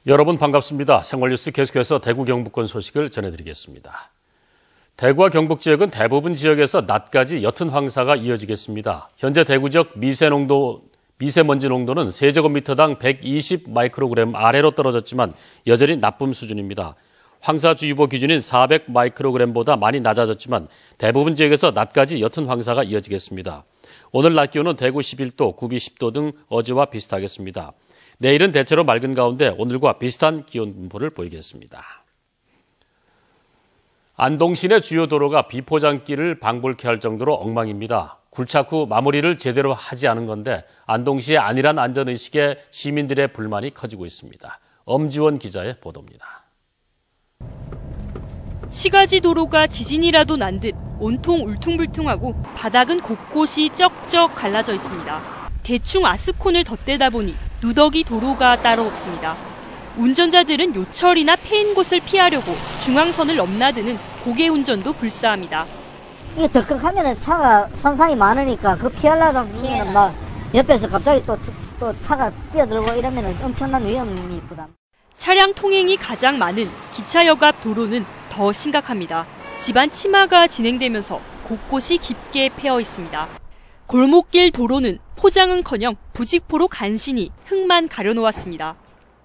여러분 반갑습니다. 생활뉴스 계속해서 대구 경북권 소식을 전해드리겠습니다. 대구와 경북 지역은 대부분 지역에서 낮까지 옅은 황사가 이어지겠습니다. 현재 대구 지역 미세먼지 농도는 세제곱미터당 120 마이크로그램 아래로 떨어졌지만 여전히 나쁨 수준입니다. 황사주의보 기준인 400 마이크로그램보다 많이 낮아졌지만 대부분 지역에서 낮까지 옅은 황사가 이어지겠습니다. 오늘 낮 기온은 대구 11도, 구비 10도 등 어제와 비슷하겠습니다. 내일은 대체로 맑은 가운데 오늘과 비슷한 기온 분포를 보이겠습니다. 안동 시내 주요 도로가 비포장길을 방불케 할 정도로 엉망입니다. 굴착 후 마무리를 제대로 하지 않은 건데 안동시의 안일한 안전의식에 시민들의 불만이 커지고 있습니다. 엄지원 기자의 보도입니다. 시가지 도로가 지진이라도 난 듯 온통 울퉁불퉁하고 바닥은 곳곳이 쩍쩍 갈라져 있습니다. 대충 아스콘을 덧대다 보니 누더기 도로가 따로 없습니다. 운전자들은 요철이나 패인 곳을 피하려고 중앙선을 넘나드는 고개 운전도 불사합니다. 이게 덜컥하면 차가 선상이 많으니까 그 피하려다 보면 막 옆에서 갑자기 또 차가 뛰어들고 이러면 엄청난 위험이 부담. 차량 통행이 가장 많은 기차역 앞 도로는 더 심각합니다. 집안 침하가 진행되면서 곳곳이 깊게 패여 있습니다. 골목길 도로는 포장은커녕 부직포로 간신히 흙만 가려놓았습니다.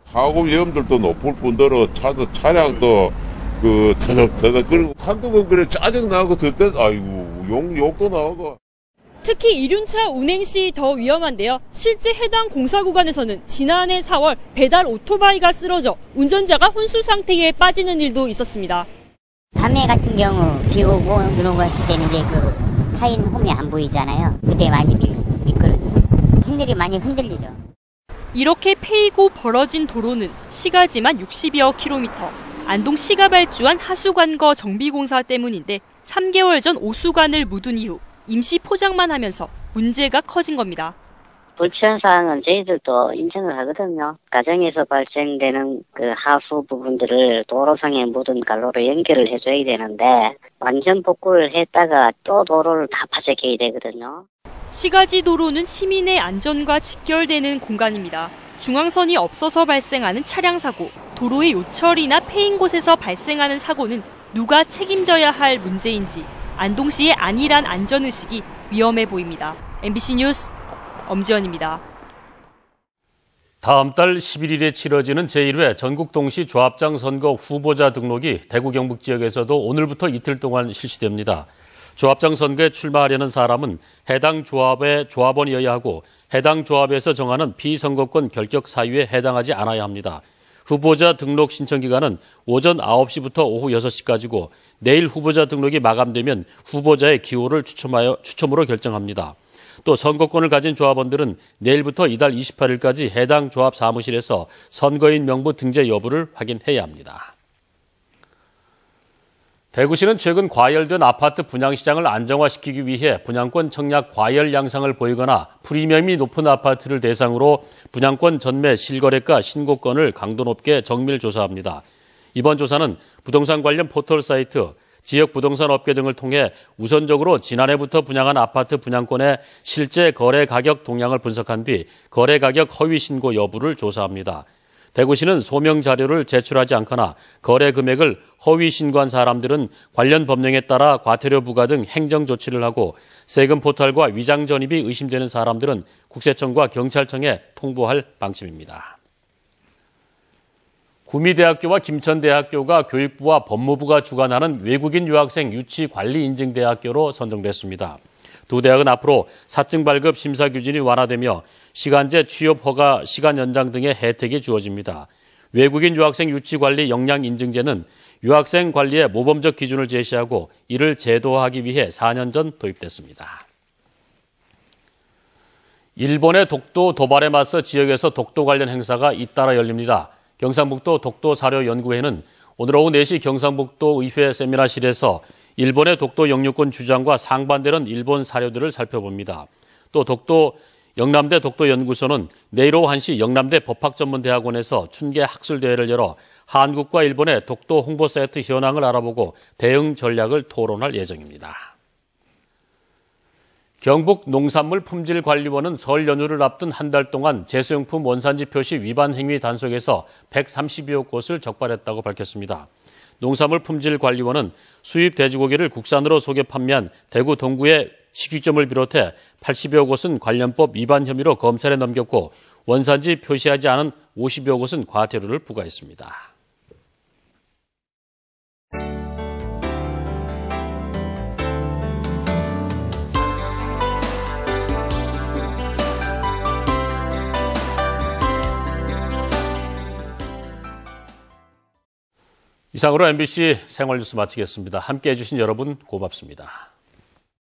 사고 위험들도 높을 뿐더러 차량도 터덕터덕 그리고 한두 번 그래 짜증나고 그때 아이고 욕도 나오고. 특히 이륜차 운행 시 더 위험한데요. 실제 해당 공사 구간에서는 지난해 4월 배달 오토바이가 쓰러져 운전자가 혼수 상태에 빠지는 일도 있었습니다. 밤에 같은 경우 비 오고 눈 오고 했을 때는 이제 타인 홈이 안 보이잖아요. 그때 많이 미끄러지죠. 핸들이 많이 흔들리죠. 이렇게 패이고 벌어진 도로는 시가지만 60여 킬로미터. 안동시가 발주한 하수관거 정비공사 때문인데 3개월 전 오수관을 묻은 이후 임시 포장만 하면서 문제가 커진 겁니다. 불필요한 사항은 저희들도 인정을 하거든요. 가정에서 발생되는 그 하수 부분들을 도로상에 묻은 갈로로 연결을 해줘야 되는데 완전 복구를 했다가 또 도로를 다 파쇄해야 되거든요. 시가지 도로는 시민의 안전과 직결되는 공간입니다. 중앙선이 없어서 발생하는 차량 사고, 도로의 요철이나 패인 곳에서 발생하는 사고는 누가 책임져야 할 문제인지 안동시의 안일한 안전의식이 위험해 보입니다. MBC 뉴스 엄지원입니다. 다음 달 11일에 치러지는 제1회 전국동시 조합장 선거 후보자 등록이 대구 경북 지역에서도 오늘부터 이틀 동안 실시됩니다. 조합장 선거에 출마하려는 사람은 해당 조합의 조합원이어야 하고 해당 조합에서 정하는 피선거권 결격 사유에 해당하지 않아야 합니다. 후보자 등록 신청 기간은 오전 9시부터 오후 6시까지고 내일 후보자 등록이 마감되면 후보자의 기호를 추첨으로 결정합니다. 또 선거권을 가진 조합원들은 내일부터 이달 28일까지 해당 조합 사무실에서 선거인 명부 등재 여부를 확인해야 합니다. 대구시는 최근 과열된 아파트 분양시장을 안정화시키기 위해 분양권 청약 과열 양상을 보이거나 프리미엄이 높은 아파트를 대상으로 분양권 전매 실거래가 신고건을 강도 높게 정밀 조사합니다. 이번 조사는 부동산 관련 포털 사이트, 지역 부동산 업계 등을 통해 우선적으로 지난해부터 분양한 아파트 분양권의 실제 거래 가격 동향을 분석한 뒤 거래 가격 허위 신고 여부를 조사합니다. 대구시는 소명 자료를 제출하지 않거나 거래 금액을 허위 신고한 사람들은 관련 법령에 따라 과태료 부과 등 행정 조치를 하고 세금 포탈과 위장 전입이 의심되는 사람들은 국세청과 경찰청에 통보할 방침입니다. 구미대학교와 김천대학교가 교육부와 법무부가 주관하는 외국인 유학생 유치 관리 인증 대학교로 선정됐습니다. 두 대학은 앞으로 사증 발급 심사 규진이 완화되며 시간제 취업 허가 시간 연장 등의 혜택이 주어집니다. 외국인 유학생 유치 관리 역량 인증제는 유학생 관리에 모범적 기준을 제시하고 이를 제도화하기 위해 4년 전 도입됐습니다. 일본의 독도 도발에 맞서 지역에서 독도 관련 행사가 잇따라 열립니다. 경상북도 독도사료연구회는 오늘 오후 4시 경상북도 의회 세미나실에서 일본의 독도 영유권 주장과 상반되는 일본 사료들을 살펴봅니다. 또 영남대 독도연구소는 내일 오후 1시 영남대 법학전문대학원에서 춘계 학술대회를 열어 한국과 일본의 독도 홍보 사이트 현황을 알아보고 대응 전략을 토론할 예정입니다. 경북 농산물품질관리원은 설 연휴를 앞둔 한 달 동안 제수용품 원산지 표시 위반 행위 단속에서 130여 곳을 적발했다고 밝혔습니다. 농산물품질관리원은 수입 돼지고기를 국산으로 속여 판매한 대구 동구의 식육점을 비롯해 80여 곳은 관련법 위반 혐의로 검찰에 넘겼고 원산지 표시하지 않은 50여 곳은 과태료를 부과했습니다. 이상으로 MBC 생활뉴스 마치겠습니다. 함께해 주신 여러분 고맙습니다.